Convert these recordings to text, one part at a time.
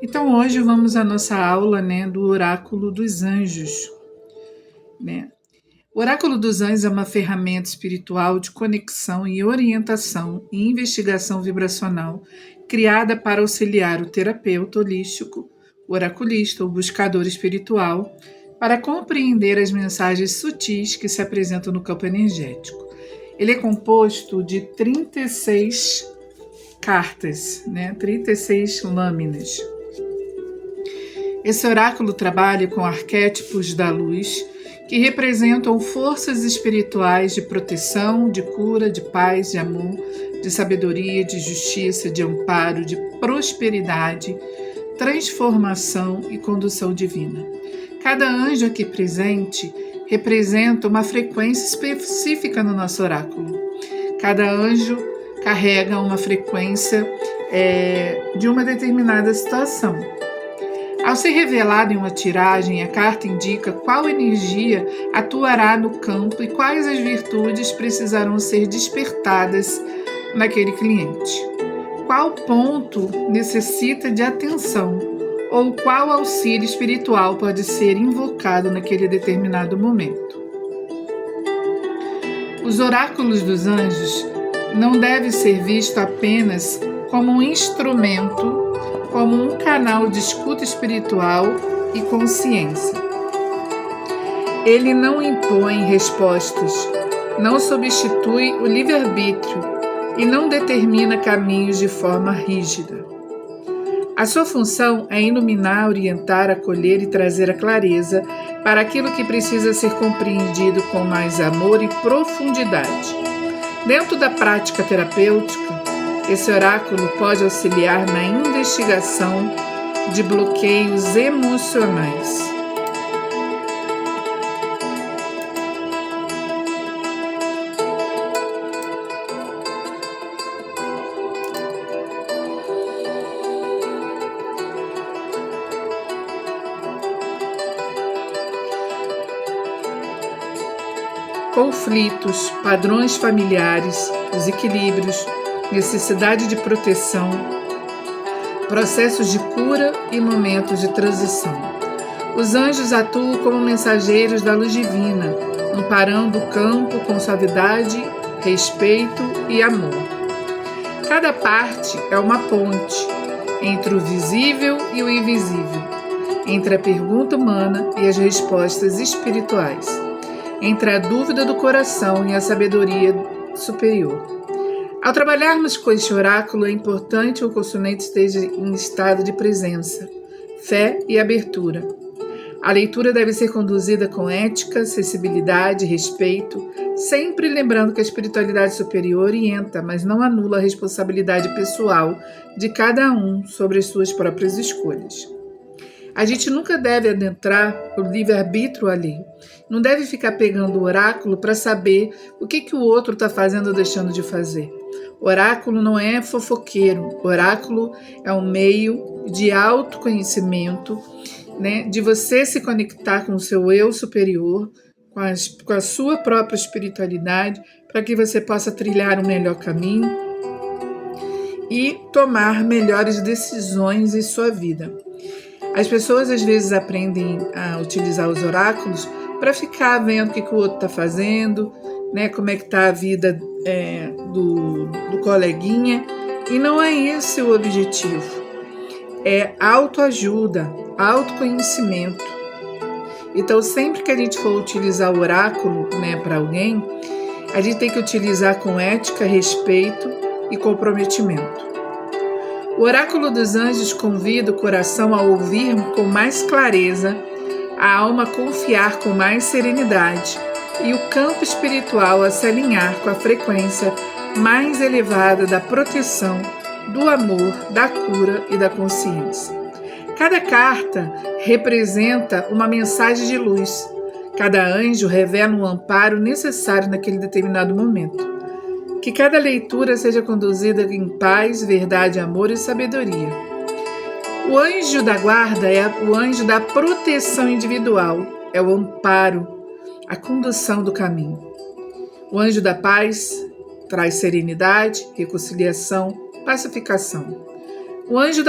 Então hoje vamos à nossa aula, do Oráculo dos Anjos, né? O Oráculo dos Anjos é uma ferramenta espiritual de conexão e orientação e investigação vibracional criada para auxiliar o terapeuta holístico, o oraculista ou buscador espiritual para compreender as mensagens sutis que se apresentam no campo energético. Ele é composto de 36 cartas, 36 lâminas. Esse oráculo trabalha com arquétipos da luz, que representam forças espirituais de proteção, de cura, de paz, de amor, de sabedoria, de justiça, de amparo, de prosperidade, transformação e condução divina. Cada anjo aqui presente representa uma frequência específica no nosso oráculo. Cada anjo carrega uma frequência de uma determinada situação. Ao ser revelado em uma tiragem, a carta indica qual energia atuará no campo e quais as virtudes precisarão ser despertadas naquele cliente. Qual ponto necessita de atenção ou qual auxílio espiritual pode ser invocado naquele determinado momento. Os oráculos dos anjos não devem ser vistos apenas como um instrumento, como um canal de escuta espiritual e consciência. Ele não impõe respostas, não substitui o livre-arbítrio e não determina caminhos de forma rígida. A sua função é iluminar, orientar, acolher e trazer a clareza para aquilo que precisa ser compreendido com mais amor e profundidade. Dentro da prática terapêutica, esse oráculo pode auxiliar na investigação de bloqueios emocionais. Conflitos, padrões familiares, desequilíbrios, necessidade de proteção, processos de cura e momentos de transição. Os anjos atuam como mensageiros da luz divina, amparando o campo com suavidade, respeito e amor. Cada parte é uma ponte entre o visível e o invisível, entre a pergunta humana e as respostas espirituais, entre a dúvida do coração e a sabedoria superior. Ao trabalharmos com este oráculo, é importante que o consulente esteja em estado de presença, fé e abertura. A leitura deve ser conduzida com ética, sensibilidade, respeito, sempre lembrando que a espiritualidade superior orienta, mas não anula a responsabilidade pessoal de cada um sobre as suas próprias escolhas. A gente nunca deve adentrar o livre-arbítrio alheio. Não deve ficar pegando o oráculo para saber o que o outro está fazendo ou deixando de fazer. Oráculo não é fofoqueiro. Oráculo é um meio de autoconhecimento, de você se conectar com o seu eu superior, com a sua própria espiritualidade, para que você possa trilhar o melhor caminho e tomar melhores decisões em sua vida. As pessoas às vezes aprendem a utilizar os oráculos para ficar vendo o que o outro está fazendo, como é que está a vida do coleguinha, e não é esse o objetivo. É autoajuda, autoconhecimento. Então, sempre que a gente for utilizar o oráculo para alguém, a gente tem que utilizar com ética, respeito e comprometimento. O oráculo dos anjos convida o coração a ouvir com mais clareza, a alma a confiar com mais serenidade e o campo espiritual a se alinhar com a frequência mais elevada da proteção, do amor, da cura e da consciência. Cada carta representa uma mensagem de luz. Cada anjo revela um amparo necessário naquele determinado momento. Que cada leitura seja conduzida em paz, verdade, amor e sabedoria. O anjo da guarda é o anjo da proteção individual, é o amparo, a condução do caminho. O anjo da paz traz serenidade, reconciliação, pacificação. O anjo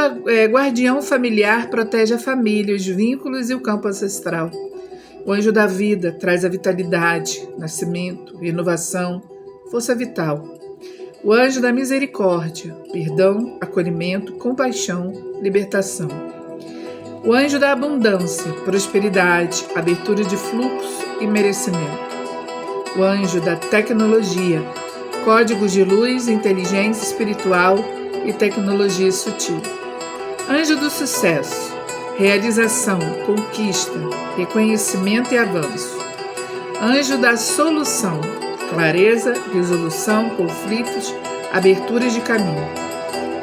guardião familiar protege a família, os vínculos e o campo ancestral. O anjo da vida traz a vitalidade, nascimento, renovação, força vital. O anjo da misericórdia, perdão, acolhimento, compaixão, libertação. O anjo da abundância, prosperidade, abertura de fluxo e merecimento. O anjo da tecnologia, códigos de luz, inteligência espiritual e tecnologia sutil. Anjo do sucesso, realização, conquista, reconhecimento e avanço. Anjo da solução, clareza, resolução, conflitos, aberturas de caminho.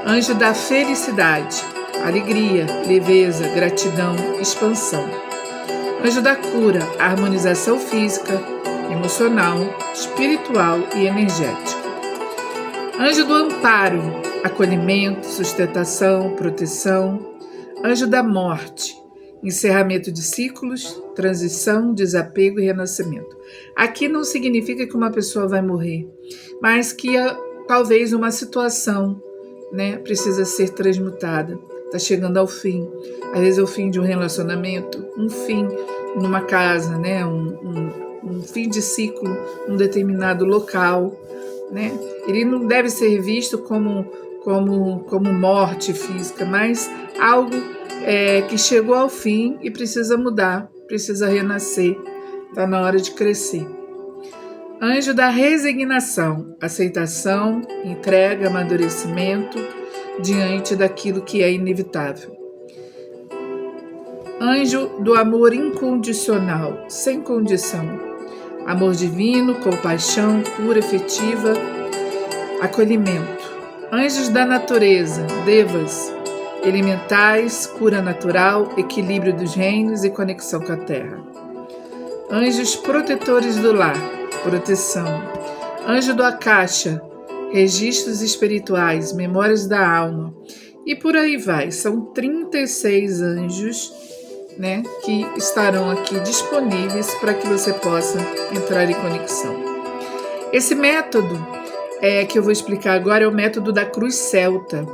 Anjo da felicidade, alegria, leveza, gratidão, expansão. Anjo da cura, harmonização física, emocional, espiritual e energética. Anjo do amparo, acolhimento, sustentação, proteção. Anjo da morte, encerramento de ciclos, transição, desapego e renascimento. Aqui não significa que uma pessoa vai morrer, mas que talvez uma situação, precisa ser transmutada. Está chegando ao fim. Às vezes é o fim de um relacionamento, um fim numa casa, um fim de ciclo, um determinado local. Ele não deve ser visto como morte física, mas algo que chegou ao fim e precisa mudar, precisa renascer, está na hora de crescer. Anjo da resignação, aceitação, entrega, amadurecimento diante daquilo que é inevitável. Anjo do amor incondicional, sem condição, amor divino, compaixão, cura efetiva, acolhimento. Anjos da natureza, devas, elementais, cura natural, equilíbrio dos reinos e conexão com a terra. Anjos protetores do lar, proteção. Anjo do Akasha, registros espirituais, memórias da alma. E por aí vai. São 36 anjos, que estarão aqui disponíveis para que você possa entrar em conexão. Esse método que eu vou explicar agora é o método da cruz celta,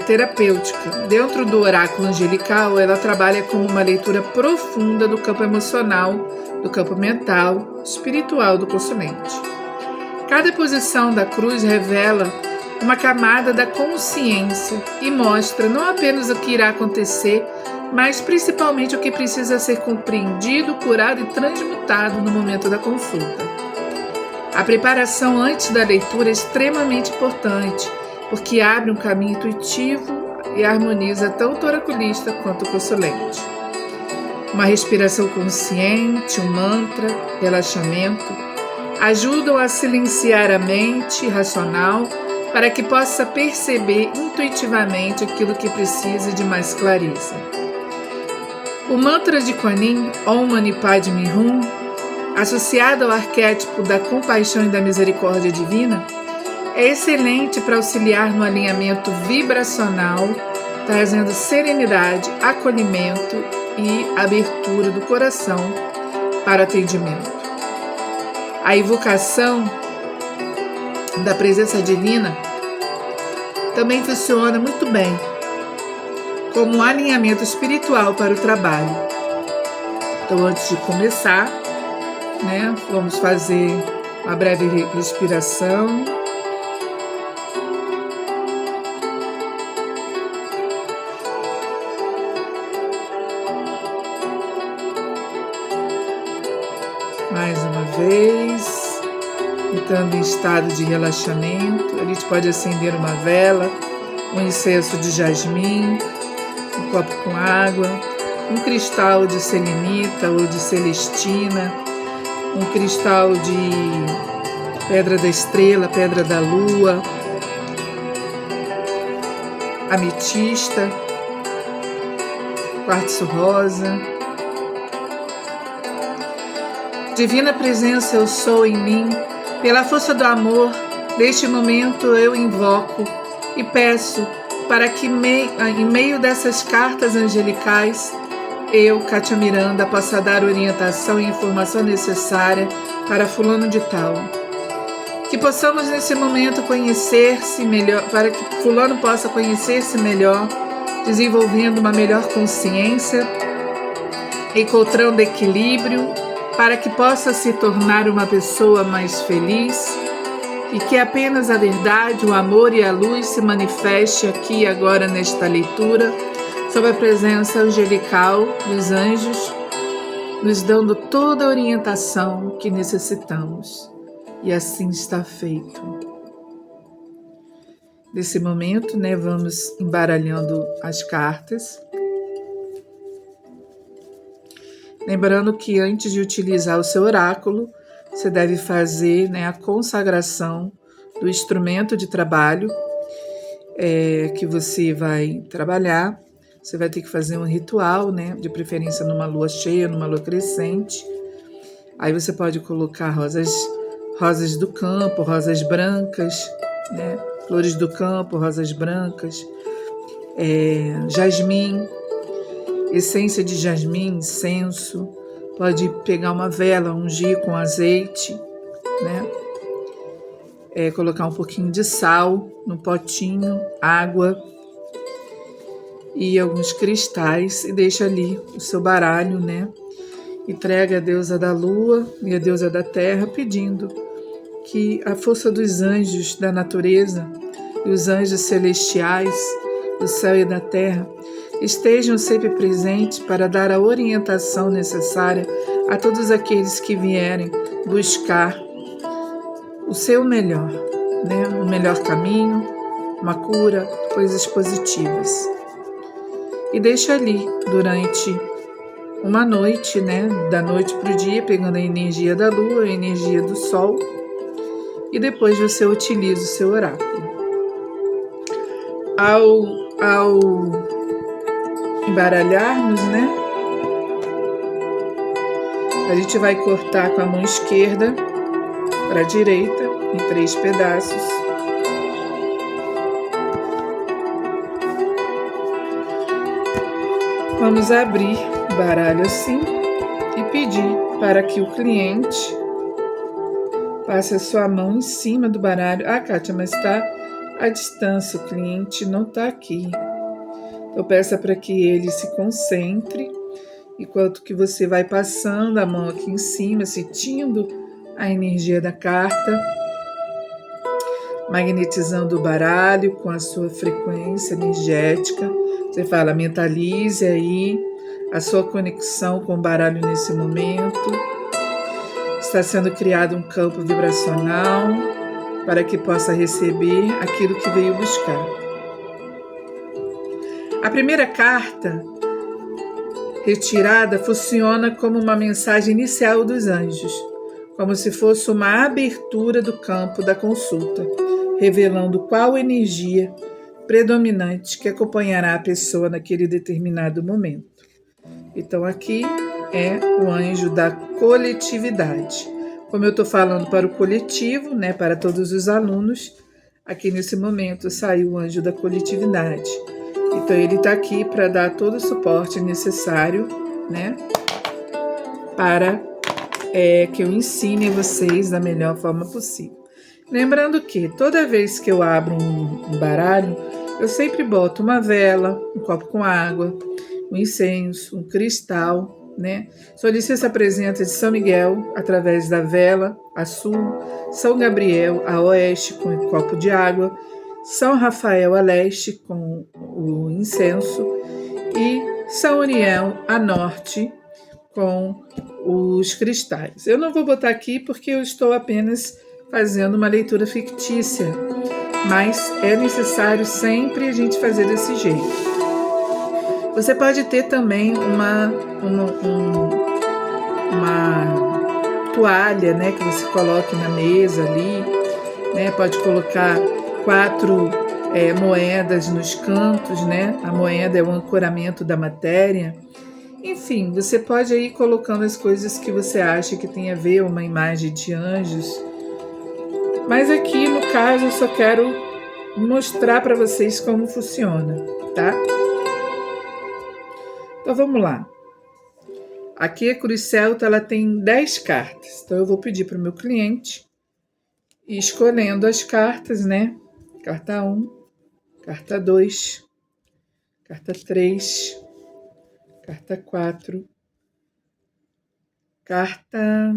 terapêutica. Dentro do oráculo angelical, ela trabalha como uma leitura profunda do campo emocional, do campo mental, espiritual do consulente. Cada posição da cruz revela uma camada da consciência e mostra não apenas o que irá acontecer, mas principalmente o que precisa ser compreendido, curado e transmutado no momento da consulta. A preparação antes da leitura é extremamente importante, porque abre um caminho intuitivo e harmoniza tanto o oraculista quanto o consulente. Uma respiração consciente, um mantra, relaxamento, ajudam a silenciar a mente racional para que possa perceber intuitivamente aquilo que precisa de mais clareza. O mantra de Kuan Yin, Om Mani Padme Hum, associado ao arquétipo da compaixão e da misericórdia divina, é excelente para auxiliar no alinhamento vibracional, trazendo serenidade, acolhimento e abertura do coração para atendimento. A invocação da presença divina também funciona muito bem como um alinhamento espiritual para o trabalho. Então, antes de começar, vamos fazer uma breve respiração. Mais uma vez, entrando em estado de relaxamento. A gente pode acender uma vela, um incenso de jasmim, um copo com água, um cristal de selenita ou de celestina, um cristal de pedra da estrela, pedra da lua, ametista, quartzo rosa. Divina presença, eu sou em mim. Pela força do amor, neste momento eu invoco e peço para que em meio dessas cartas angelicais, eu, Kátia Miranda, possa dar orientação e informação necessária para fulano de tal. Que possamos nesse momento conhecer-se melhor, para que fulano possa conhecer-se melhor, desenvolvendo uma melhor consciência, encontrando equilíbrio, para que possa se tornar uma pessoa mais feliz, e que apenas a verdade, o amor e a luz se manifeste aqui e agora nesta leitura, sob a presença angelical dos anjos, nos dando toda a orientação que necessitamos. E assim está feito. Nesse momento, vamos embaralhando as cartas. Lembrando que antes de utilizar o seu oráculo, você deve fazer a consagração do instrumento de trabalho que você vai trabalhar. Você vai ter que fazer um ritual, de preferência numa lua cheia, numa lua crescente. Aí você pode colocar rosas do campo, rosas brancas, flores do campo, rosas brancas, jasmim, essência de jasmim, incenso. Pode pegar uma vela, ungir com azeite, colocar um pouquinho de sal no potinho, água e alguns cristais e deixa ali o seu baralho, Entrega a deusa da lua e a deusa da terra, pedindo que a força dos anjos da natureza e os anjos celestiais do céu e da terra estejam sempre presentes para dar a orientação necessária a todos aqueles que vierem buscar o seu melhor, o melhor caminho, uma cura, coisas positivas. E deixa ali durante uma noite, da noite para o dia, pegando a energia da lua, a energia do sol, e depois você utiliza o seu oráculo. Ao embaralharmos, a gente vai cortar com a mão esquerda para a direita em 3 pedaços. Vamos abrir o baralho assim e pedir para que o cliente passe a sua mão em cima do baralho. Ah, Kátia, mas está à distância, o cliente não está aqui. Eu peço para que ele se concentre, enquanto que você vai passando a mão aqui em cima, sentindo a energia da carta, magnetizando o baralho com a sua frequência energética. Você fala, mentalize aí a sua conexão com o baralho nesse momento. Está sendo criado um campo vibracional para que possa receber aquilo que veio buscar. A primeira carta retirada funciona como uma mensagem inicial dos anjos, como se fosse uma abertura do campo da consulta, revelando qual energia predominante que acompanhará a pessoa naquele determinado momento. Então aqui é o anjo da coletividade. Como eu estou falando para o coletivo, para todos os alunos, aqui nesse momento saiu o anjo da coletividade. Então ele está aqui para dar todo o suporte necessário, para que eu ensine vocês da melhor forma possível. Lembrando que toda vez que eu abro um baralho, eu sempre boto uma vela, um copo com água, um incenso, um cristal, Solicito a presença de São Miguel através da vela a sul, São Gabriel a oeste com um copo de água, São Rafael a leste com o incenso e São Uriel a norte com os cristais. Eu não vou botar aqui porque eu estou apenas fazendo uma leitura fictícia, mas é necessário sempre a gente fazer desse jeito. Você pode ter também uma toalha, que você coloque na mesa ali, Pode colocar 4 moedas nos cantos, A moeda é o ancoramento da matéria. Enfim, você pode ir colocando as coisas que você acha que tem a ver, uma imagem de anjos. Mas aqui, no caso, eu só quero mostrar para vocês como funciona, tá? Então, vamos lá. Aqui a Cruz Celta, ela tem 10 cartas. Então, eu vou pedir para o meu cliente e escolhendo as cartas, né? Carta 1, carta 2, carta 3, carta 4, carta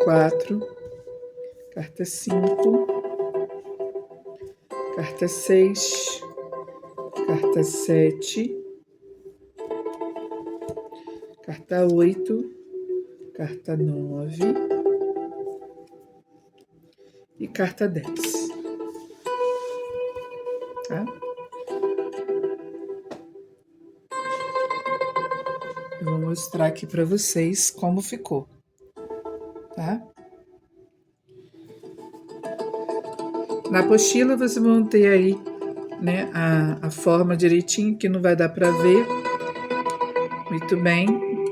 4, carta 5, carta 6, carta 7, carta 8, carta 9 e carta 10. Tá? Eu vou mostrar aqui para vocês como ficou, tá? Na apostila vocês vão ter aí, né, a forma direitinho, que não vai dar para ver muito bem,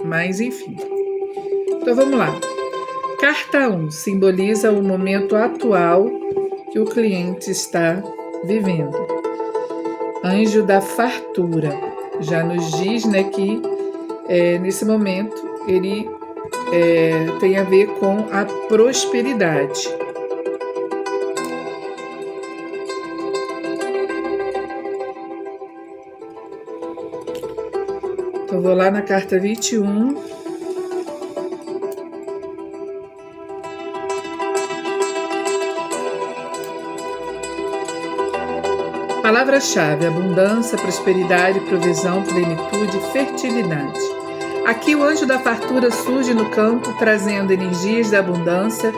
mas enfim. Então vamos lá. Carta 1 simboliza o momento atual que o cliente está vivendo. Anjo da fartura já nos diz, né, que nesse momento ele tem a ver com a prosperidade. Então vou lá na carta 21. Palavra-chave: abundância, prosperidade, provisão, plenitude, fertilidade. Aqui o anjo da fartura surge no campo, trazendo energias da abundância,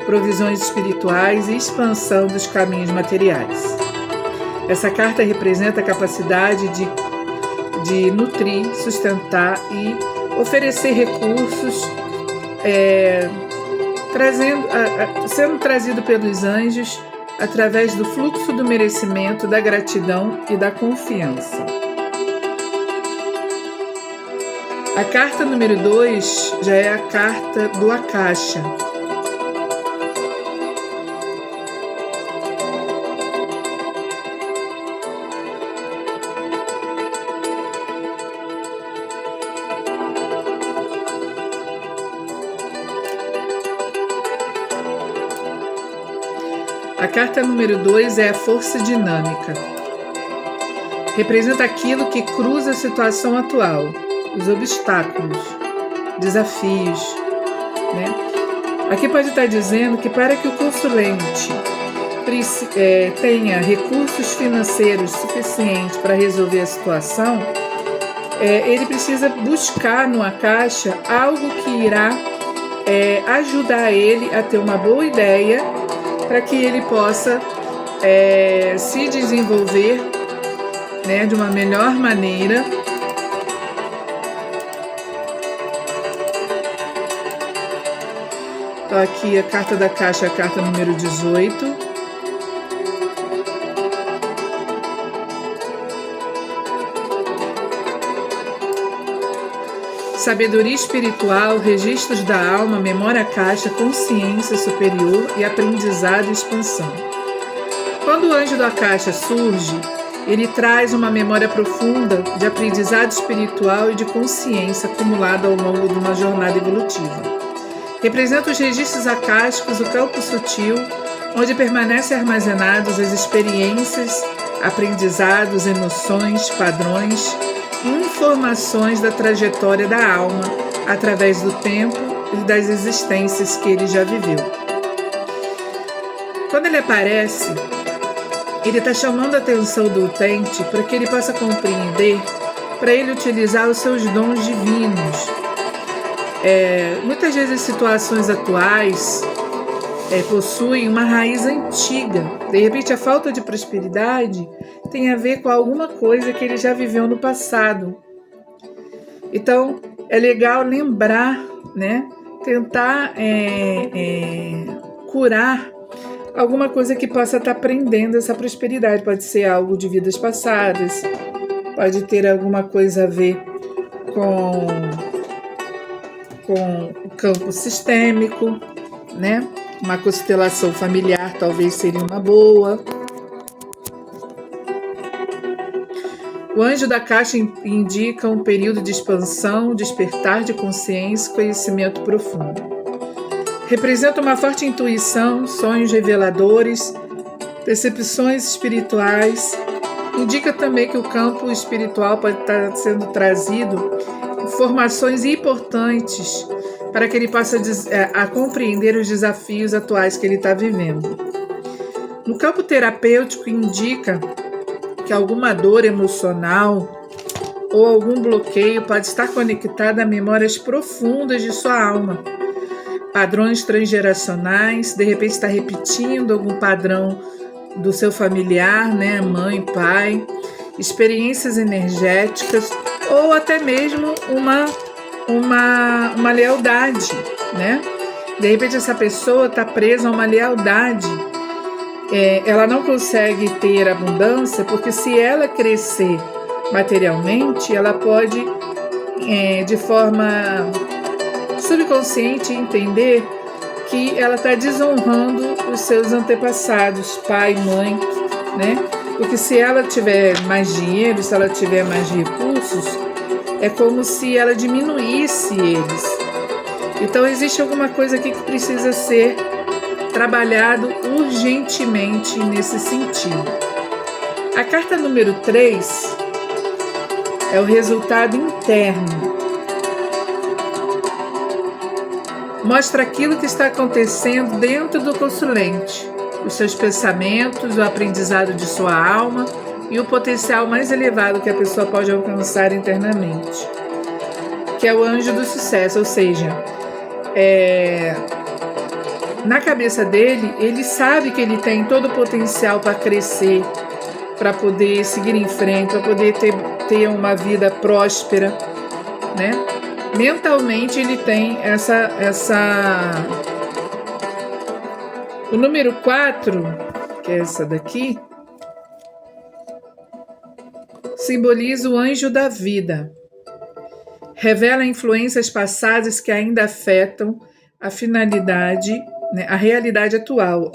provisões espirituais e expansão dos caminhos materiais. Essa carta representa a capacidade de nutrir, sustentar e oferecer recursos, sendo trazido pelos anjos através do fluxo do merecimento, da gratidão e da confiança. A carta número 2 já é a carta do Akasha. A carta número 2 é a força dinâmica. Representa aquilo que cruza a situação atual, os obstáculos, desafios, né? Aqui pode estar dizendo que para que o consulente tenha recursos financeiros suficientes para resolver a situação, ele precisa buscar no Akasha algo que irá ajudar ele a ter uma boa ideia para que ele possa se desenvolver, né, de uma melhor maneira. Então aqui a carta da Caixa, a carta número 18. Sabedoria espiritual, registros da alma, memória caixa, consciência superior e aprendizado e expansão. Quando o anjo da caixa surge, ele traz uma memória profunda de aprendizado espiritual e de consciência acumulada ao longo de uma jornada evolutiva. Representa os registros acásticos, o campo sutil, onde permanecem armazenados as experiências, aprendizados, emoções, padrões, informações da trajetória da alma através do tempo e das existências que ele já viveu. Quando ele aparece, ele está chamando a atenção do utente para que ele possa compreender, para ele utilizar os seus dons divinos. Muitas vezes as situações atuais possuem uma raiz antiga. De repente, a falta de prosperidade tem a ver com alguma coisa que ele já viveu no passado. Então, é legal lembrar, né? Tentar curar alguma coisa que possa estar prendendo essa prosperidade. Pode ser algo de vidas passadas, pode ter alguma coisa a ver com o campo sistêmico, né? Uma constelação familiar talvez seria uma boa. O anjo da caixa indica um período de expansão, despertar de consciência e conhecimento profundo. Representa uma forte intuição, sonhos reveladores, percepções espirituais. Indica também que o campo espiritual pode estar sendo trazido informações importantes para que ele possa a compreender os desafios atuais que ele está vivendo. No campo terapêutico, indica que alguma dor emocional ou algum bloqueio pode estar conectado a memórias profundas de sua alma. Padrões transgeracionais, de repente está repetindo algum padrão do seu familiar, né, mãe, pai, experiências energéticas ou até mesmo uma lealdade, né? De repente essa pessoa está presa a uma lealdade. Ela não consegue ter abundância porque se ela crescer materialmente, ela pode, de forma subconsciente, entender que ela está desonrando os seus antepassados, pai, mãe, né? Porque se ela tiver mais dinheiro, se ela tiver mais recursos, é como se ela diminuísse eles. Então existe alguma coisa aqui que precisa ser trabalhado urgentemente nesse sentido. A carta número 3 é o resultado interno. Mostra aquilo que está acontecendo dentro do consulente, os seus pensamentos, o aprendizado de sua alma e o potencial mais elevado que a pessoa pode alcançar internamente, que é o anjo do sucesso, ou seja, na cabeça dele, ele sabe que ele tem todo o potencial para crescer, para poder seguir em frente, para poder ter uma vida próspera, né? Mentalmente ele tem O número 4, que é essa daqui, simboliza o anjo da vida. Revela influências passadas que ainda afetam a finalidade, né, a realidade atual.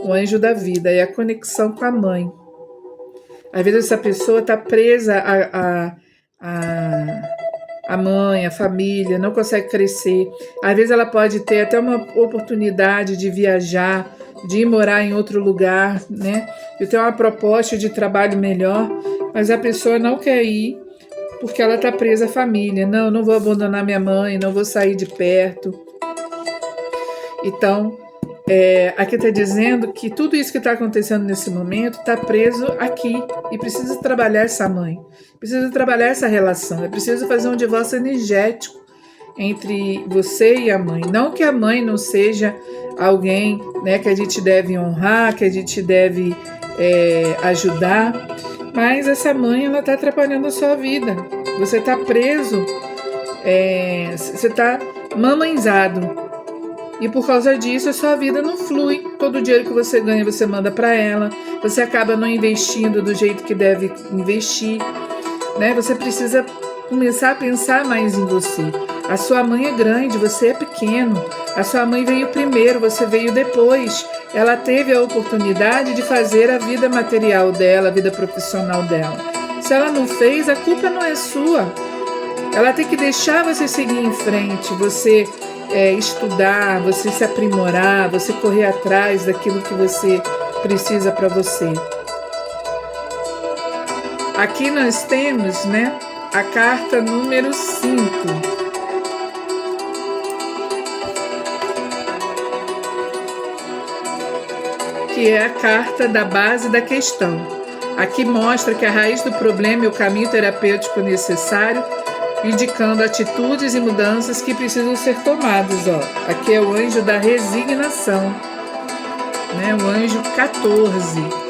O anjo da vida é a conexão com a mãe. Às vezes essa pessoa está presa a mãe, a família, não consegue crescer. Às vezes ela pode ter até uma oportunidade de viajar, de ir morar em outro lugar, né? De ter uma proposta de trabalho melhor, mas a pessoa não quer ir porque ela está presa à família. Não vou abandonar minha mãe, não vou sair de perto. Então, aqui está dizendo que tudo isso que está acontecendo nesse momento está preso aqui e precisa trabalhar essa mãe, precisa trabalhar essa relação, é preciso fazer um divórcio energético entre você e a mãe. Não que a mãe não seja alguém, né, que a gente deve honrar, que a gente deve ajudar, mas essa mãe ela está atrapalhando a sua vida. Você está preso, você está mamãezado. E por causa disso, a sua vida não flui. Todo o dinheiro que você ganha, você manda para ela. Você acaba não investindo do jeito que deve investir, né? Você precisa começar a pensar mais em você. A sua mãe é grande, você é pequeno. A sua mãe veio primeiro, você veio depois. Ela teve a oportunidade de fazer a vida material dela, a vida profissional dela. Se ela não fez, a culpa não é sua. Ela tem que deixar você seguir em frente, você estudar, você se aprimorar, você correr atrás daquilo que você precisa para você. Aqui nós temos, né, a carta número 5. Que é a carta da base da questão. Aqui mostra que a raiz do problema é o caminho terapêutico necessário, indicando atitudes e mudanças que precisam ser tomadas. Aqui é o anjo da resignação, né? O anjo 14.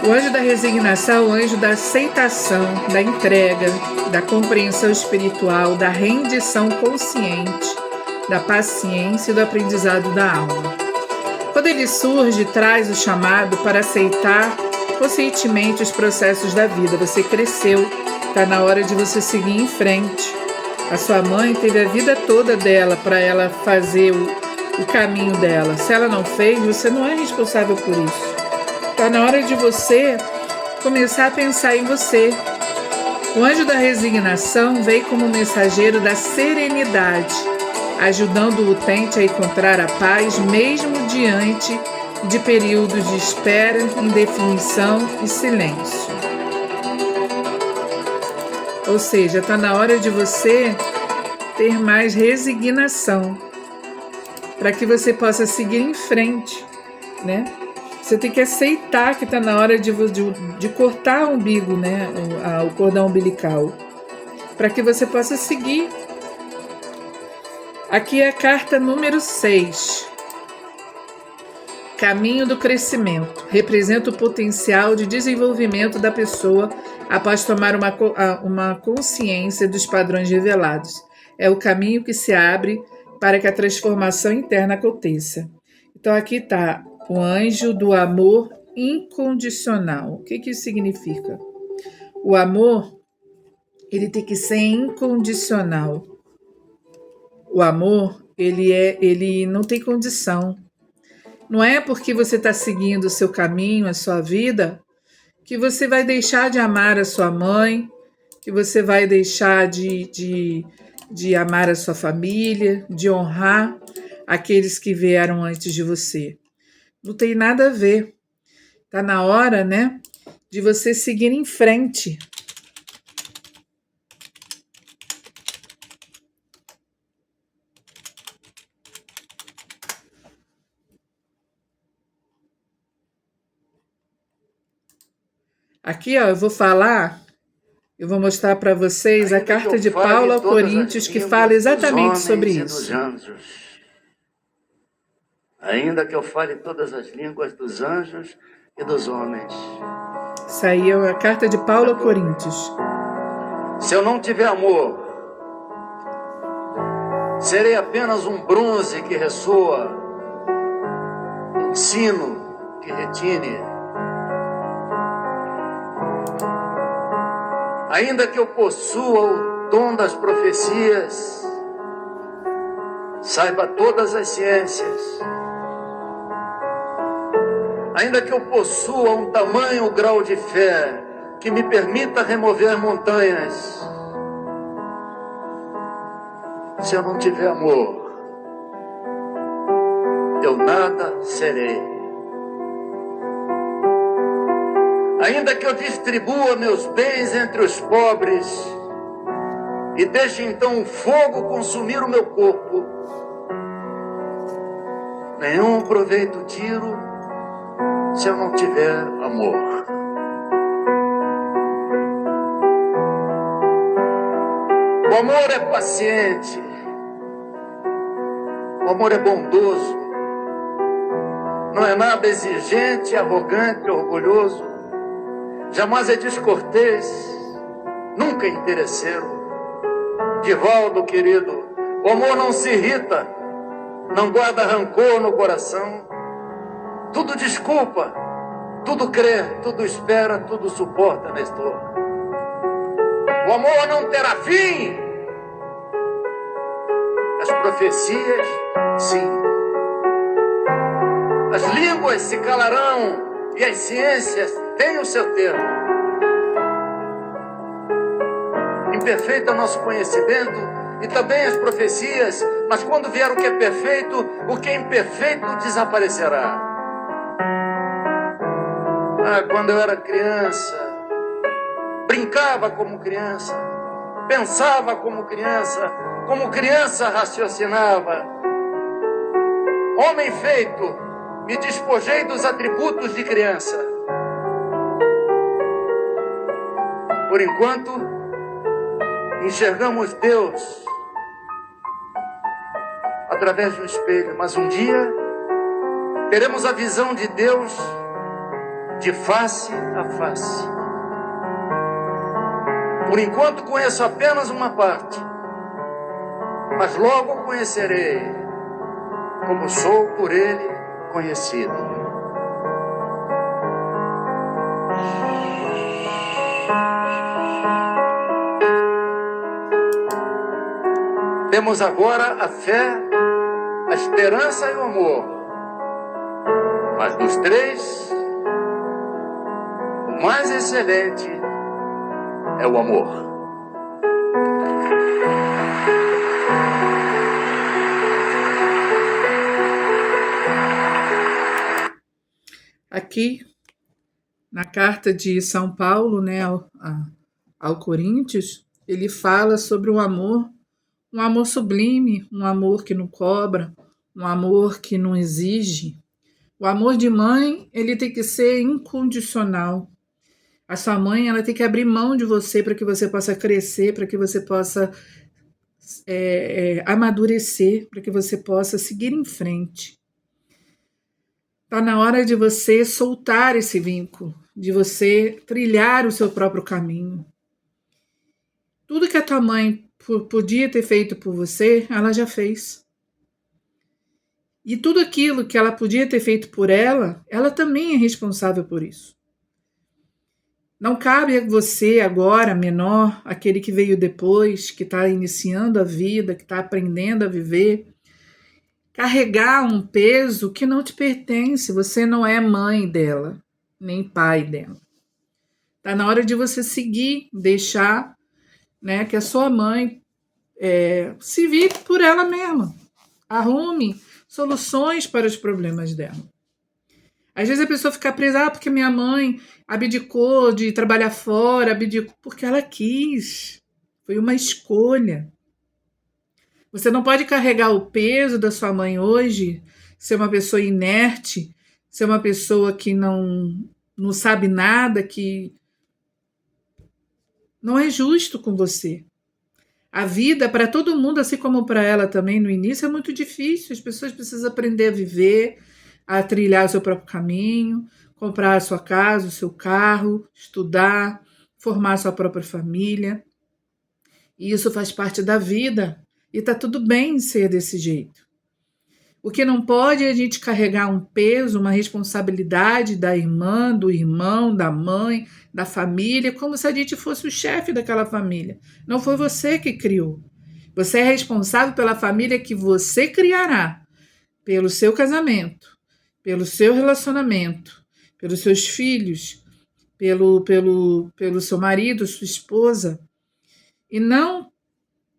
O anjo da resignação é o anjo da aceitação, da entrega, da compreensão espiritual, da rendição consciente, da paciência e do aprendizado da alma. Quando ele surge, traz o chamado para aceitar conscientemente os processos da vida. Você cresceu, está na hora de você seguir em frente. A sua mãe teve a vida toda dela para ela fazer o caminho dela. Se ela não fez, você não é responsável por isso. Está na hora de você começar a pensar em você. O anjo da resignação veio como mensageiro da serenidade, ajudando o utente a encontrar a paz mesmo diante de períodos de espera, indefinição e silêncio. Ou seja, está na hora de você ter mais resignação, para que você possa seguir em frente, né? Você tem que aceitar que está na hora de cortar o umbigo, né? O cordão umbilical, para que você possa seguir. Aqui é a carta número 6. Caminho do crescimento. Representa o potencial de desenvolvimento da pessoa após tomar uma consciência dos padrões revelados. É o caminho que se abre para que a transformação interna aconteça. Então aqui está o anjo do amor incondicional. O que isso significa? O amor, ele tem que ser incondicional. O amor, ele não tem condição. Não é porque você está seguindo o seu caminho, a sua vida, que você vai deixar de amar a sua mãe, que você vai deixar de amar a sua família, de honrar aqueles que vieram antes de você. Não tem nada a ver. Está na hora, né, de você seguir em frente. Aqui, ó, eu vou mostrar para vocês a carta de Paulo aos Coríntios, que fala exatamente sobre isso. Ainda que eu fale todas as línguas dos anjos e dos homens. Isso aí é a carta de Paulo aos Coríntios. Se eu não tiver amor, serei apenas um bronze que ressoa, um sino que retine. Ainda que eu possua o dom das profecias, saiba todas as ciências, ainda que eu possua um tamanho grau de fé que me permita remover montanhas, se eu não tiver amor, eu nada serei. Ainda que eu distribua meus bens entre os pobres e deixe então o fogo consumir o meu corpo, nenhum proveito tiro se eu não tiver amor. O amor é paciente, o amor é bondoso, não é nada exigente, arrogante, orgulhoso, jamais é descortês, nunca é interesseiro. Divaldo, querido, o amor não se irrita, não guarda rancor no coração, tudo desculpa, tudo crê, tudo espera, tudo suporta, Nestor. O amor não terá fim. As profecias, sim. As línguas se calarão e as ciências têm o seu termo. Imperfeito é o nosso conhecimento e também as profecias, mas quando vier o que é perfeito, o que é imperfeito desaparecerá. Quando eu era criança, brincava como criança, pensava como criança raciocinava. Homem feito, me despojei dos atributos de criança. Por enquanto, enxergamos Deus através do espelho, mas um dia teremos a visão de Deus de face a face. Por enquanto conheço apenas uma parte, mas logo conhecerei como sou por Ele conhecido. Temos agora a fé, a esperança e o amor. Mas dos três, o mais excelente é o amor. Aqui, na carta de São Paulo, né, ao Coríntios, ele fala sobre um amor sublime, um amor que não cobra, um amor que não exige. O amor de mãe, ele tem que ser incondicional. A sua mãe, ela tem que abrir mão de você para que você possa crescer, para que você possa amadurecer, para que você possa seguir em frente. Está na hora de você soltar esse vínculo, de você trilhar o seu próprio caminho. Tudo que a tua mãe podia ter feito por você, ela já fez. E tudo aquilo que ela podia ter feito por ela também é responsável por isso. Não cabe a você agora, menor, aquele que veio depois, que está iniciando a vida, que está aprendendo a viver, carregar um peso que não te pertence. Você não é mãe dela, nem pai dela. Está na hora de você seguir, deixar, né, que a sua mãe se vire por ela mesma. Arrume soluções para os problemas dela. Às vezes a pessoa fica presa, porque minha mãe abdicou de trabalhar fora, abdicou porque ela quis. Foi uma escolha. Você não pode carregar o peso da sua mãe hoje, ser uma pessoa inerte, ser uma pessoa que não sabe nada, que não é justo com você. A vida, para todo mundo, assim como para ela também no início, é muito difícil. As pessoas precisam aprender a viver, a trilhar o seu próprio caminho, comprar a sua casa, o seu carro, estudar, formar a sua própria família. E isso faz parte da vida. E está tudo bem ser desse jeito. O que não pode é a gente carregar um peso, uma responsabilidade da irmã, do irmão, da mãe, da família, como se a gente fosse o chefe daquela família. Não foi você que criou. Você é responsável pela família que você criará, pelo seu casamento, pelo seu relacionamento, pelos seus filhos, pelo seu marido, sua esposa, e não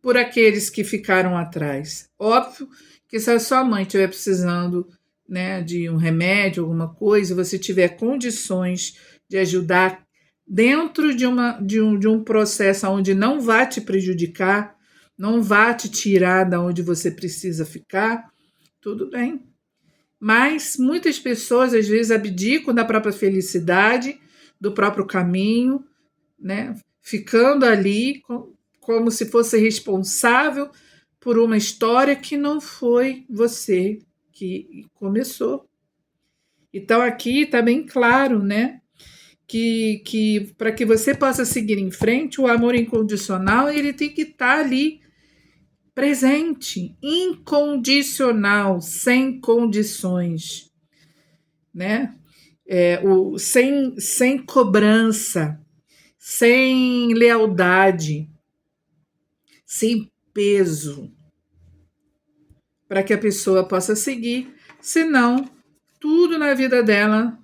por aqueles que ficaram atrás. Óbvio que se a sua mãe estiver precisando, né, de um remédio, alguma coisa, você tiver condições de ajudar dentro de um processo onde não vai te prejudicar, não vai te tirar da onde você precisa ficar, tudo bem. Mas muitas pessoas às vezes abdicam da própria felicidade, do próprio caminho, né, ficando ali como se fosse responsável por uma história que não foi você que começou. Então aqui está bem claro, né, que para que você possa seguir em frente, o amor incondicional ele tem que estar ali presente, incondicional, sem condições, né? Sem cobrança, sem lealdade, sem peso, para que a pessoa possa seguir, senão tudo na vida dela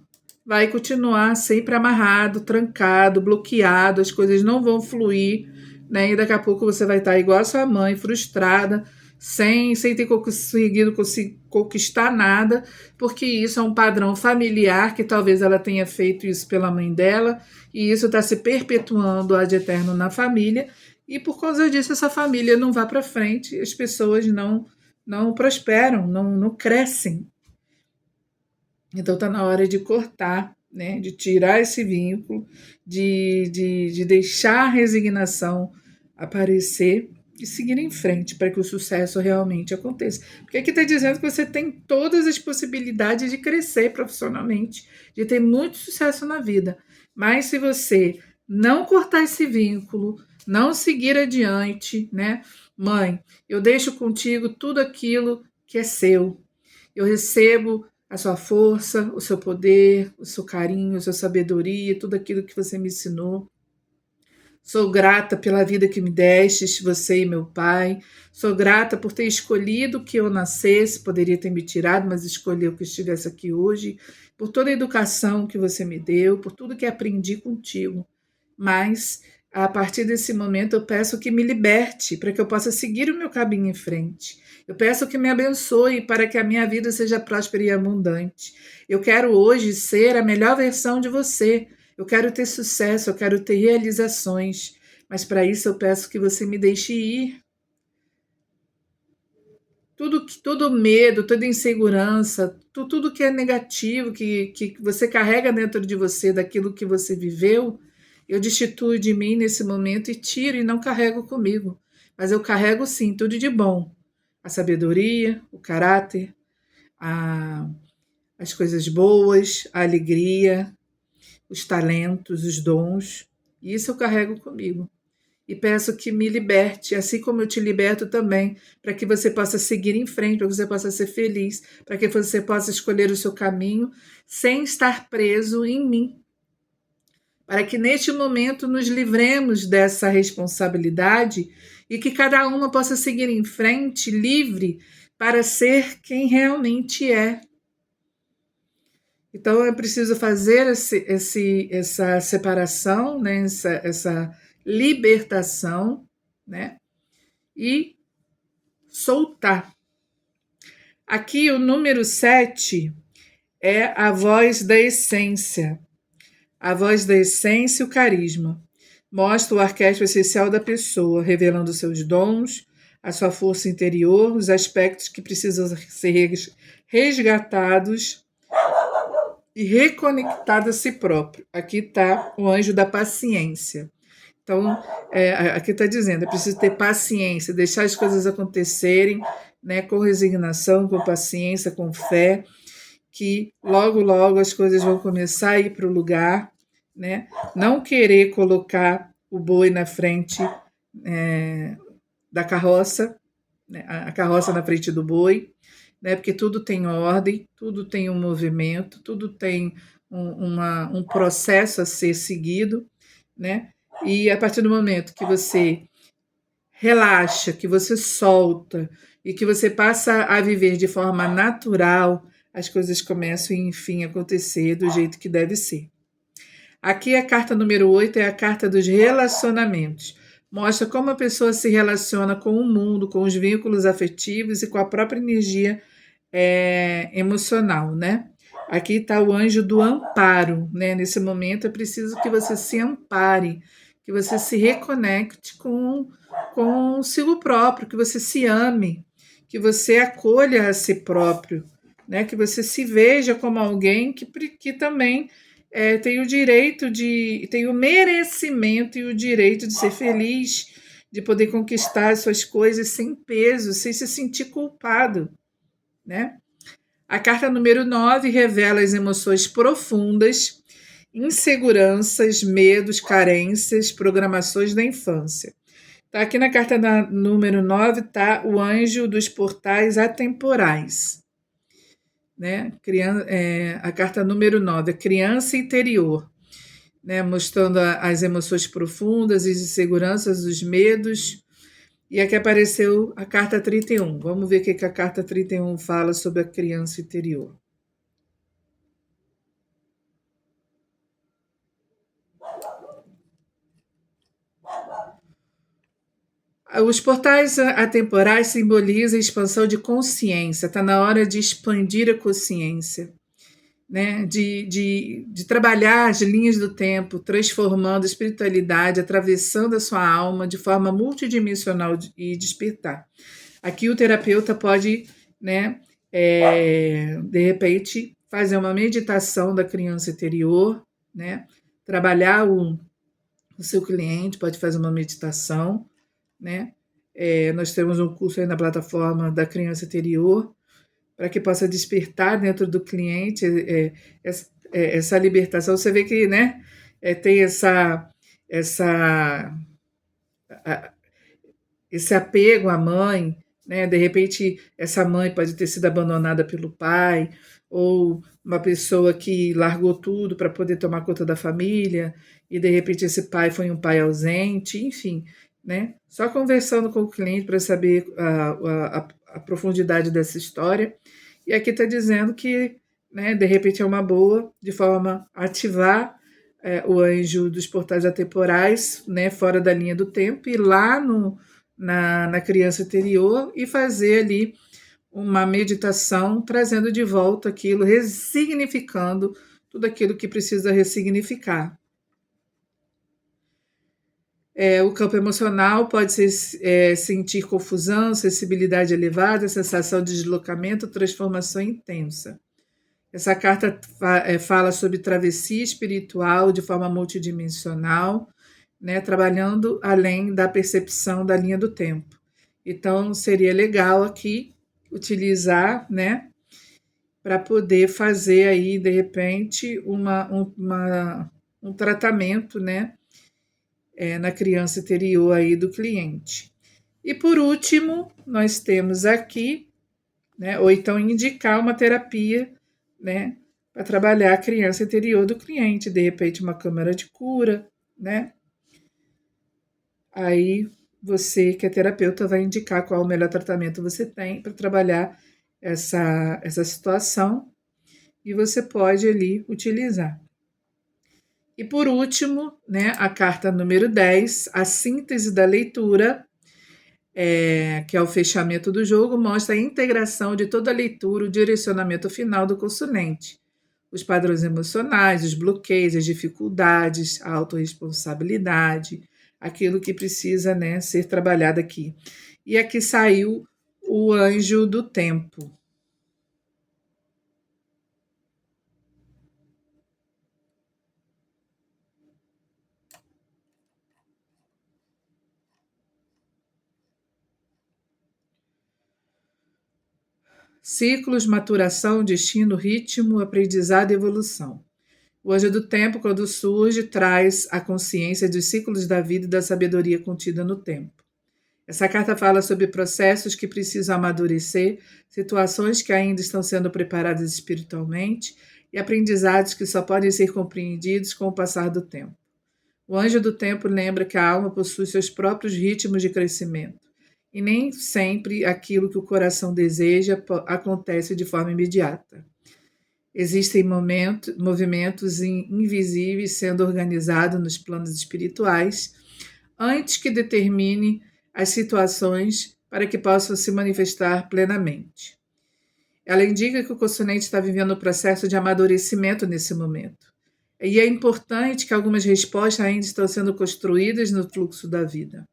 vai continuar sempre amarrado, trancado, bloqueado, as coisas não vão fluir, né? E daqui a pouco você vai estar igual a sua mãe, frustrada, sem ter conseguido conquistar nada, porque isso é um padrão familiar, que talvez ela tenha feito isso pela mãe dela, e isso está se perpetuando ad eterno na família, e por causa disso essa família não vai para frente, as pessoas não prosperam, não crescem. Então está na hora de cortar, né? De tirar esse vínculo, de deixar a resignação aparecer e seguir em frente para que o sucesso realmente aconteça. Porque aqui está dizendo que você tem todas as possibilidades de crescer profissionalmente, de ter muito sucesso na vida. Mas se você não cortar esse vínculo, não seguir adiante, né? Mãe, eu deixo contigo tudo aquilo que é seu. Eu recebo a sua força, o seu poder, o seu carinho, a sua sabedoria, tudo aquilo que você me ensinou. Sou grata pela vida que me destes, você e meu pai. Sou grata por ter escolhido que eu nascesse, poderia ter me tirado, mas escolheu que eu estivesse aqui hoje, por toda a educação que você me deu, por tudo que aprendi contigo. Mas, a partir desse momento, eu peço que me liberte, para que eu possa seguir o meu caminho em frente. Eu peço que me abençoe para que a minha vida seja próspera e abundante. Eu quero hoje ser a melhor versão de você. Eu quero ter sucesso, eu quero ter realizações. Mas para isso eu peço que você me deixe ir. Todo medo, toda insegurança, tudo que é negativo, que você carrega dentro de você, daquilo que você viveu, eu destituo de mim nesse momento e tiro e não carrego comigo. Mas eu carrego sim, tudo de bom. A sabedoria, o caráter, a, as coisas boas, a alegria, os talentos, os dons. Isso eu carrego comigo. E peço que me liberte, assim como eu te liberto também, para que você possa seguir em frente, para que você possa ser feliz, para que você possa escolher o seu caminho sem estar preso em mim. Para que neste momento nos livremos dessa responsabilidade e que cada uma possa seguir em frente livre para ser quem realmente é. Então é preciso fazer essa separação, né? essa libertação, né? E soltar. Aqui o número 7 é a voz da essência. A voz da essência e o carisma. Mostra o arquétipo essencial da pessoa, revelando seus dons, a sua força interior, os aspectos que precisam ser resgatados e reconectado a si próprio. Aqui está o anjo da paciência. Então, aqui está dizendo, é preciso ter paciência, deixar as coisas acontecerem, né, com resignação, com paciência, com fé, que logo, logo as coisas vão começar a ir para o lugar, né? Não querer colocar o boi na frente da carroça, né? A carroça na frente do boi, né? Porque tudo tem ordem, tudo tem um movimento, tudo tem um processo a ser seguido, né? E a partir do momento que você relaxa, que você solta e que você passa a viver de forma natural, as coisas começam, enfim, a acontecer do jeito que deve ser. Aqui a carta número 8 é a carta dos relacionamentos. Mostra como a pessoa se relaciona com o mundo, com os vínculos afetivos e com a própria energia emocional, né? Aqui está o anjo do amparo, né? Nesse momento é preciso que você se ampare, que você se reconecte com consigo próprio, que você se ame, que você acolha a si próprio, né? Que você se veja como alguém que também tem o direito tem o merecimento e o direito de ser feliz, de poder conquistar as suas coisas sem peso, sem se sentir culpado, né? A carta número 9 revela as emoções profundas, inseguranças, medos, carências, programações da infância. Tá, aqui na carta número 9 está o anjo dos portais atemporais. Né? A carta número 9 é criança interior, né? Mostrando as emoções profundas, as inseguranças, os medos. E aqui apareceu a carta 31. Vamos ver o que a carta 31 fala sobre a criança interior. Os portais atemporais simbolizam a expansão de consciência. Está na hora de expandir a consciência, né? de trabalhar as linhas do tempo, transformando a espiritualidade, atravessando a sua alma de forma multidimensional e despertar. Aqui o terapeuta pode, né, de repente, fazer uma meditação da criança interior, né? Trabalhar o seu cliente, pode fazer uma meditação, né? Nós temos um curso aí na plataforma da criança interior, para que possa despertar dentro do cliente essa libertação. Você vê que, né, tem esse apego à mãe, né? De repente, essa mãe pode ter sido abandonada pelo pai, ou uma pessoa que largou tudo para poder tomar conta da família, e de repente esse pai foi um pai ausente, enfim, né? Só conversando com o cliente para saber a profundidade dessa história. E aqui está dizendo que, né, de repente é uma boa, de forma a ativar o anjo dos portais atemporais, né, fora da linha do tempo, e lá na criança interior e fazer ali uma meditação, trazendo de volta aquilo, ressignificando tudo aquilo que precisa ressignificar. O campo emocional pode ser sentir confusão, sensibilidade elevada, sensação de deslocamento, transformação intensa. Essa carta fala sobre travessia espiritual de forma multidimensional, né, trabalhando além da percepção da linha do tempo. Então, seria legal aqui utilizar, né, para poder fazer aí, de repente, um tratamento, né, na criança interior aí do cliente. E por último, nós temos aqui, né, ou então indicar uma terapia, né, para trabalhar a criança interior do cliente, de repente uma câmara de cura, né? Aí você, que é terapeuta, vai indicar qual o melhor tratamento você tem para trabalhar essa situação e você pode ali utilizar. E por último, né, a carta número 10, a síntese da leitura, que é o fechamento do jogo, mostra a integração de toda a leitura, o direcionamento final do consulente, os padrões emocionais, os bloqueios, as dificuldades, a autorresponsabilidade, aquilo que precisa, né, ser trabalhado aqui. E aqui saiu o anjo do tempo. Ciclos, maturação, destino, ritmo, aprendizado e evolução. O anjo do tempo, quando surge, traz a consciência dos ciclos da vida e da sabedoria contida no tempo. Essa carta fala sobre processos que precisam amadurecer, situações que ainda estão sendo preparadas espiritualmente e aprendizados que só podem ser compreendidos com o passar do tempo. O anjo do tempo lembra que a alma possui seus próprios ritmos de crescimento e nem sempre aquilo que o coração deseja acontece de forma imediata. Existem movimentos invisíveis sendo organizados nos planos espirituais antes que determine as situações para que possam se manifestar plenamente. Ela indica que o consciente está vivendo um processo de amadurecimento nesse momento. E é importante que algumas respostas ainda estão sendo construídas no fluxo da vida.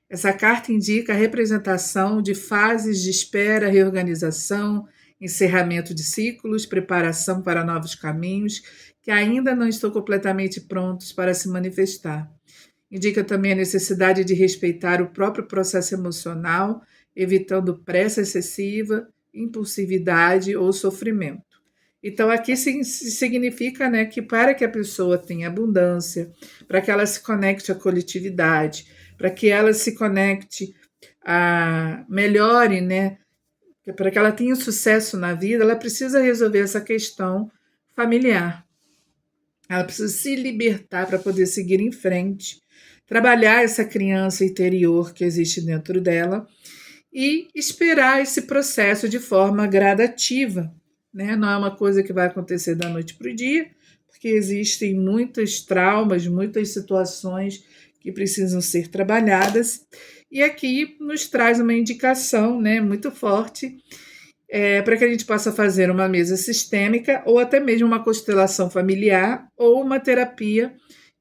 Essa carta indica a representação de fases de espera, reorganização, encerramento de ciclos, preparação para novos caminhos que ainda não estão completamente prontos para se manifestar. Indica também a necessidade de respeitar o próprio processo emocional, evitando pressa excessiva, impulsividade ou sofrimento. Então, aqui significa, né, que para que a pessoa tenha abundância, para que ela se conecte à coletividade, para que ela se conecte melhore, né, para que ela tenha sucesso na vida, ela precisa resolver essa questão familiar. Ela precisa se libertar para poder seguir em frente, trabalhar essa criança interior que existe dentro dela e esperar esse processo de forma gradativa, né? Não é uma coisa que vai acontecer da noite para o dia, porque existem muitos traumas, muitas situações que precisam ser trabalhadas. E aqui nos traz uma indicação, né, muito forte para que a gente possa fazer uma mesa sistêmica ou até mesmo uma constelação familiar ou uma terapia,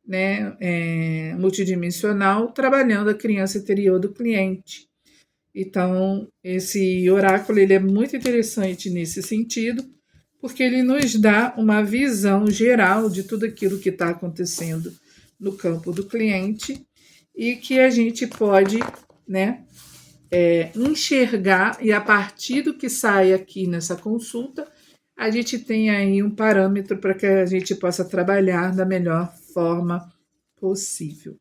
né, multidimensional, trabalhando a criança interior do cliente. Então, esse oráculo ele é muito interessante nesse sentido, porque ele nos dá uma visão geral de tudo aquilo que está acontecendo no campo do cliente e que a gente pode, né, enxergar, e a partir do que sai aqui nessa consulta, a gente tem aí um parâmetro para que a gente possa trabalhar da melhor forma possível.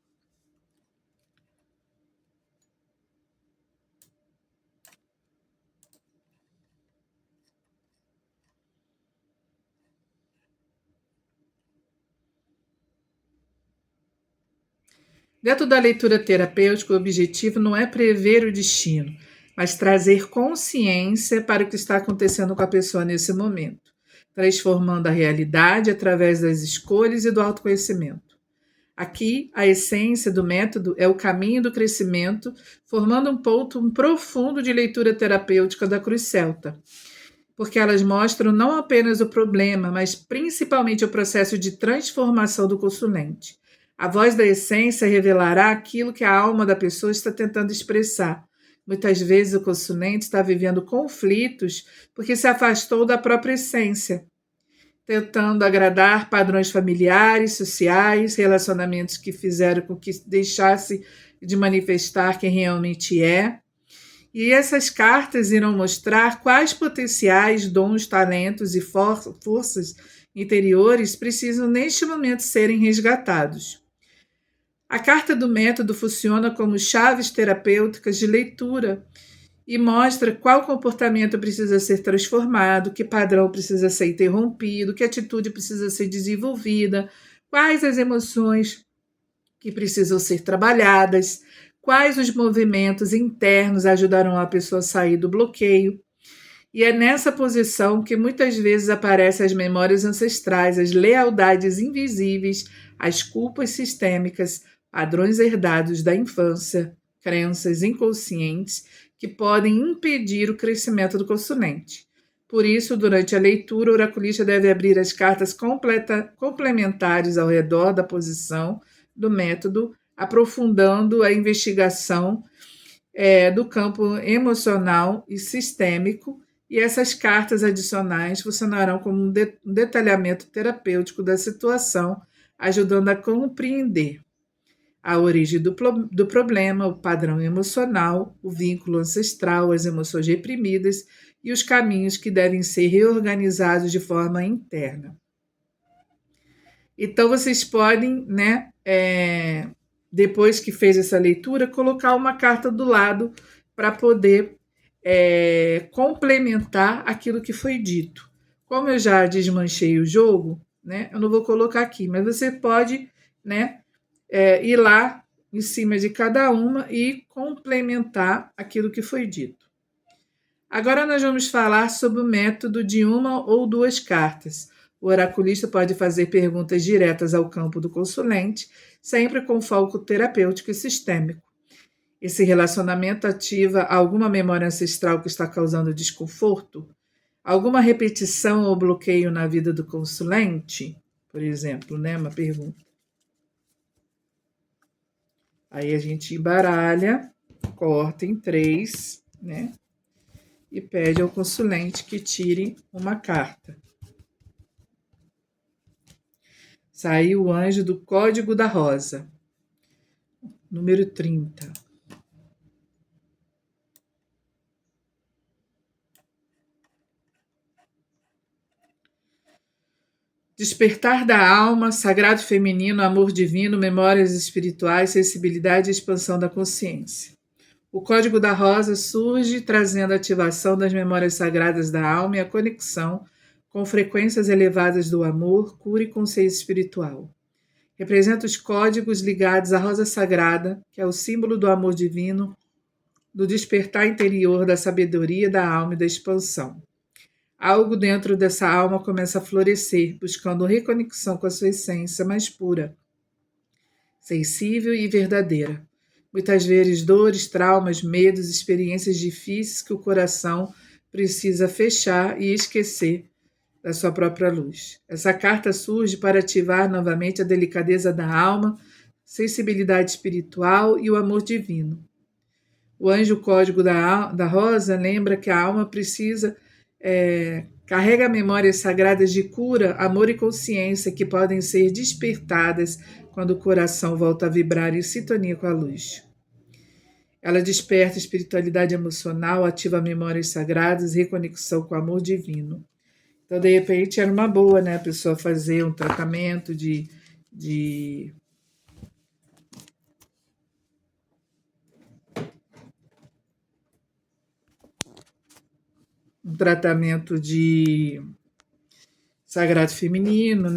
Dentro da leitura terapêutica, o objetivo não é prever o destino, mas trazer consciência para o que está acontecendo com a pessoa nesse momento, transformando a realidade através das escolhas e do autoconhecimento. Aqui, a essência do método é o caminho do crescimento, formando um ponto profundo de leitura terapêutica da Cruz Celta, porque elas mostram não apenas o problema, mas principalmente o processo de transformação do consulente. A voz da essência revelará aquilo que a alma da pessoa está tentando expressar. Muitas vezes o consulente está vivendo conflitos porque se afastou da própria essência, tentando agradar padrões familiares, sociais, relacionamentos que fizeram com que deixasse de manifestar quem realmente é. E essas cartas irão mostrar quais potenciais, dons, talentos e forças interiores precisam neste momento serem resgatados. A carta do método funciona como chaves terapêuticas de leitura e mostra qual comportamento precisa ser transformado, que padrão precisa ser interrompido, que atitude precisa ser desenvolvida, quais as emoções que precisam ser trabalhadas, quais os movimentos internos ajudarão a pessoa a sair do bloqueio. E é nessa posição que muitas vezes aparecem as memórias ancestrais, as lealdades invisíveis, as culpas sistêmicas, padrões herdados da infância, crenças inconscientes que podem impedir o crescimento do consulente. Por isso, durante a leitura, o oraculista deve abrir as cartas complementares ao redor da posição do método, aprofundando a investigação do campo emocional e sistêmico, e essas cartas adicionais funcionarão como um detalhamento terapêutico da situação, ajudando a compreender a origem do problema, o padrão emocional, o vínculo ancestral, as emoções reprimidas e os caminhos que devem ser reorganizados de forma interna. Então, vocês podem, depois que fez essa leitura, colocar uma carta do lado para poder complementar aquilo que foi dito. Como eu já desmanchei o jogo, eu não vou colocar aqui, mas você pode, ir lá em cima de cada uma e complementar aquilo que foi dito. Agora nós vamos falar sobre o método de uma ou duas cartas. O oraculista pode fazer perguntas diretas ao campo do consulente, sempre com foco terapêutico e sistêmico. Esse relacionamento ativa alguma memória ancestral que está causando desconforto? Alguma repetição ou bloqueio na vida do consulente? Por exemplo, uma pergunta. Aí a gente embaralha, corta em 3, e pede ao consulente que tire uma carta. Saiu o anjo do Código da Rosa, número 30. Despertar da alma, sagrado feminino, amor divino, memórias espirituais, sensibilidade e expansão da consciência. O Código da Rosa surge trazendo a ativação das memórias sagradas da alma e a conexão com frequências elevadas do amor, cura e consciência espiritual. Representa os códigos ligados à rosa sagrada, que é o símbolo do amor divino, do despertar interior, da sabedoria da alma e da expansão. Algo dentro dessa alma começa a florescer, buscando reconexão com a sua essência mais pura, sensível e verdadeira. Muitas vezes dores, traumas, medos, experiências difíceis que o coração precisa fechar e esquecer da sua própria luz. Essa carta surge para ativar novamente a delicadeza da alma, sensibilidade espiritual e o amor divino. O anjo código da rosa lembra que a alma precisa carrega memórias sagradas de cura, amor e consciência que podem ser despertadas quando o coração volta a vibrar em sintonia com a luz. Ela desperta a espiritualidade emocional, ativa memórias sagradas, reconexão com o amor divino. Então, de repente, era uma boa, a pessoa fazer um tratamento de sagrado feminino,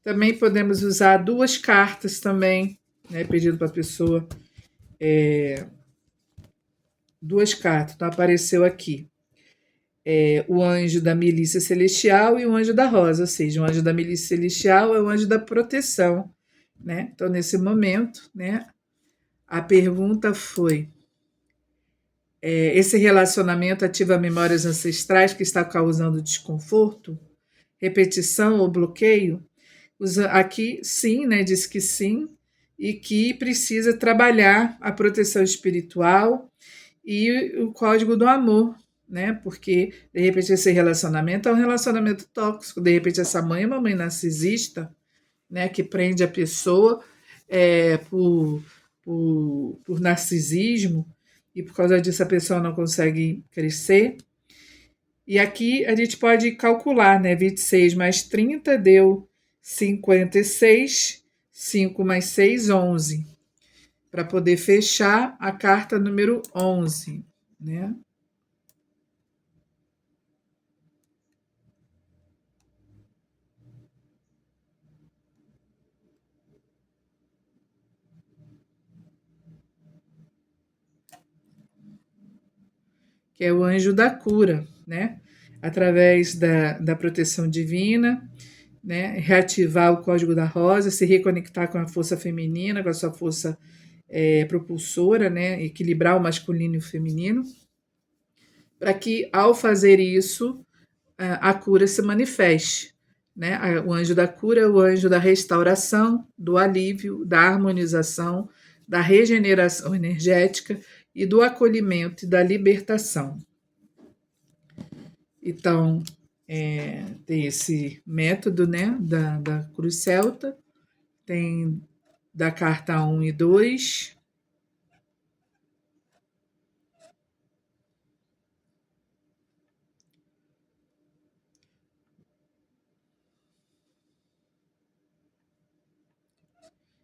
Também podemos usar 2 cartas também, né, pedindo para a pessoa duas cartas. Então apareceu aqui o anjo da milícia celestial e o anjo da rosa, ou seja, o anjo da milícia celestial é o anjo da proteção, né? Então nesse momento, né, a pergunta foi: esse relacionamento ativa memórias ancestrais que está causando desconforto, repetição ou bloqueio? Aqui sim, né, diz que sim, e que precisa trabalhar a proteção espiritual e o código do amor, né? Porque de repente esse relacionamento é um relacionamento tóxico, de repente essa mãe é uma mãe narcisista, né, que prende a pessoa por narcisismo, e por causa disso a pessoa não consegue crescer. E aqui a gente pode calcular, né? 26 mais 30 deu 56, 5 mais 6, 11. Para poder fechar a carta número 11, né? Que é o anjo da cura, né? Através da proteção divina, né? Reativar o código da rosa, se reconectar com a força feminina, com a sua força propulsora, né? Equilibrar o masculino e o feminino, para que ao fazer isso a cura se manifeste. Né? O anjo da cura é o anjo da restauração, do alívio, da harmonização, da regeneração energética e do acolhimento e da libertação. Então, tem esse método, né, da cruz celta, tem da carta 1 e 2,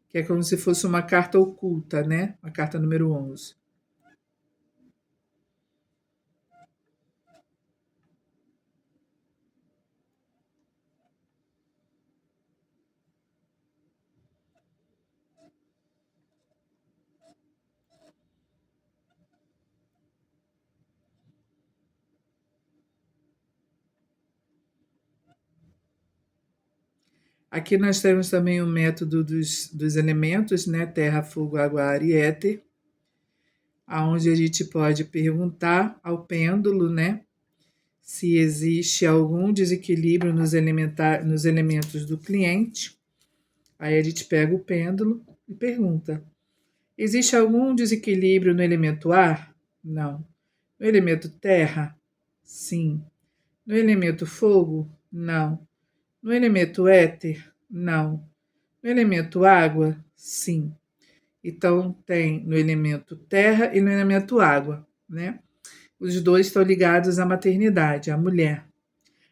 que é como se fosse uma carta oculta, né? A carta número 11. Aqui nós temos também o método dos elementos, né? Terra, fogo, água, ar e éter, onde a gente pode perguntar ao pêndulo, né? Se existe algum desequilíbrio nos elementos do cliente. Aí a gente pega o pêndulo e pergunta: existe algum desequilíbrio no elemento ar? Não. No elemento terra? Sim. No elemento fogo? Não. No elemento éter? Não. No elemento água? Sim. Então, tem no elemento terra e no elemento água, né? Os dois estão ligados à maternidade, à mulher.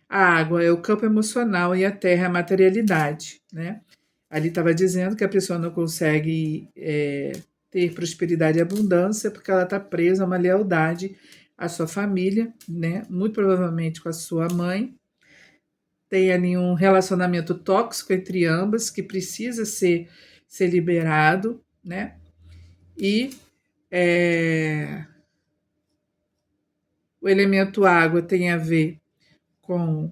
A água é o campo emocional e a terra é a materialidade, né? Ali estava dizendo que a pessoa não consegue ter prosperidade e abundância porque ela está presa a uma lealdade à sua família, né? Muito provavelmente com a sua mãe. Tem ali um relacionamento tóxico entre ambas que precisa ser liberado, né? E o elemento água tem a ver com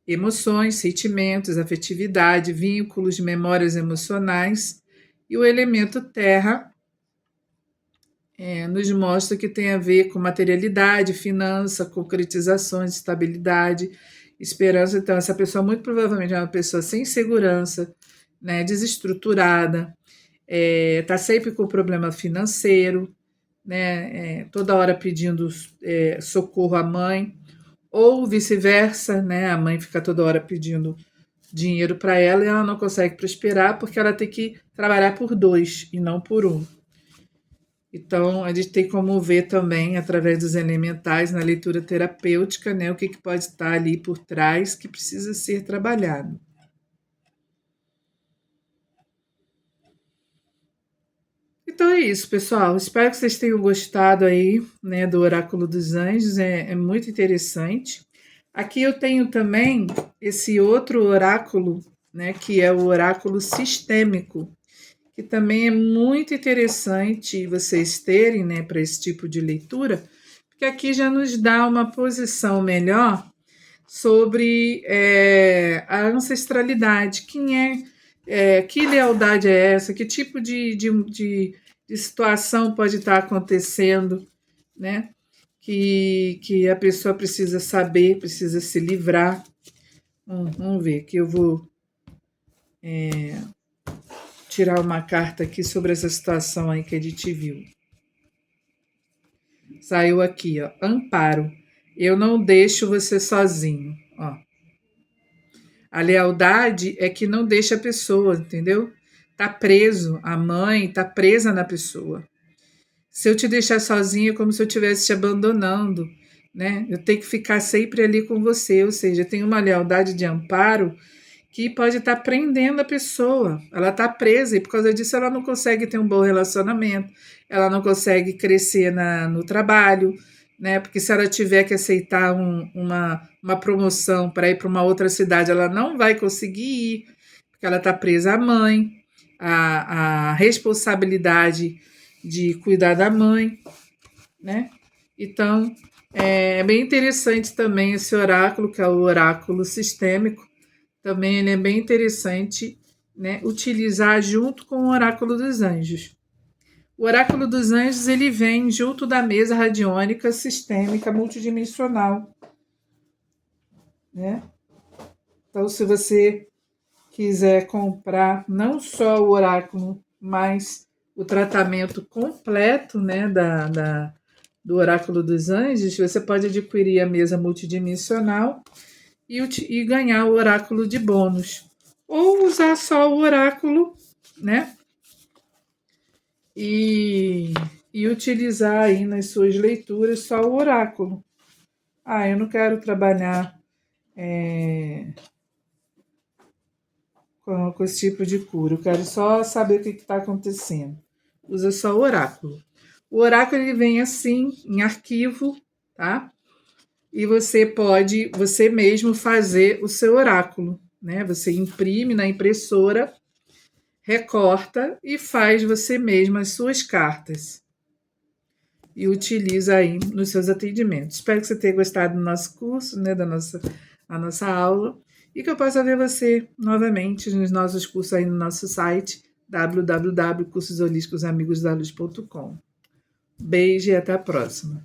emoções, sentimentos, afetividade, vínculos, memórias emocionais. E o elemento terra nos mostra que tem a ver com materialidade, finança, concretizações, estabilidade, esperança. Então, essa pessoa muito provavelmente é uma pessoa sem segurança, né, desestruturada, está sempre com problema financeiro, né, toda hora pedindo socorro à mãe, ou vice-versa, né, a mãe fica toda hora pedindo dinheiro para ela e ela não consegue prosperar porque ela tem que trabalhar por dois e não por um. Então, a gente tem como ver também, através dos elementais, na leitura terapêutica, né, o que pode estar ali por trás que precisa ser trabalhado. Então é isso, pessoal. Espero que vocês tenham gostado aí, né, do Oráculo dos Anjos. É muito interessante. Aqui eu tenho também esse outro oráculo, né, que é o oráculo sistêmico, que também é muito interessante vocês terem, né, para esse tipo de leitura, porque aqui já nos dá uma posição melhor sobre a ancestralidade. Quem que lealdade é essa? Que tipo de situação pode estar acontecendo, né? Que a pessoa precisa saber, precisa se livrar. Vamos ver, que eu vou tirar uma carta aqui sobre essa situação aí que a gente viu. Saiu aqui, ó, amparo. Eu não deixo você sozinho, ó. A lealdade é que não deixa a pessoa, entendeu? Tá preso, a mãe tá presa na pessoa. Se eu te deixar sozinha, é como se eu estivesse te abandonando, né? Eu tenho que ficar sempre ali com você, ou seja, tem uma lealdade de amparo que pode estar prendendo a pessoa. Ela está presa e por causa disso ela não consegue ter um bom relacionamento, ela não consegue crescer no trabalho, né? Porque se ela tiver que aceitar uma promoção para ir para uma outra cidade, ela não vai conseguir ir, porque ela está presa à mãe, a responsabilidade de cuidar da mãe, né? Então, é bem interessante também esse oráculo, que é o oráculo sistêmico. Também ele é bem interessante, né, utilizar junto com o oráculo dos anjos. O oráculo dos anjos ele vem junto da mesa radiônica sistêmica multidimensional, né? Então, se você quiser comprar não só o oráculo, mas o tratamento completo, né, do oráculo dos anjos, você pode adquirir a mesa multidimensional e ganhar o oráculo de bônus. Ou usar só o oráculo, né? E utilizar aí nas suas leituras só o oráculo. Ah, eu não quero trabalhar com esse tipo de cura. Eu quero só saber o que está acontecendo. Usa só o oráculo. O oráculo ele vem assim, em arquivo, tá? E você pode, você mesmo, fazer o seu oráculo, né? Você imprime na impressora, recorta e faz você mesmo as suas cartas. E utiliza aí nos seus atendimentos. Espero que você tenha gostado do nosso curso, né? Da nossa aula. E que eu possa ver você novamente nos nossos cursos aí no nosso site www.cursosholisticosamigosdaluz.com. Beijo e até a próxima.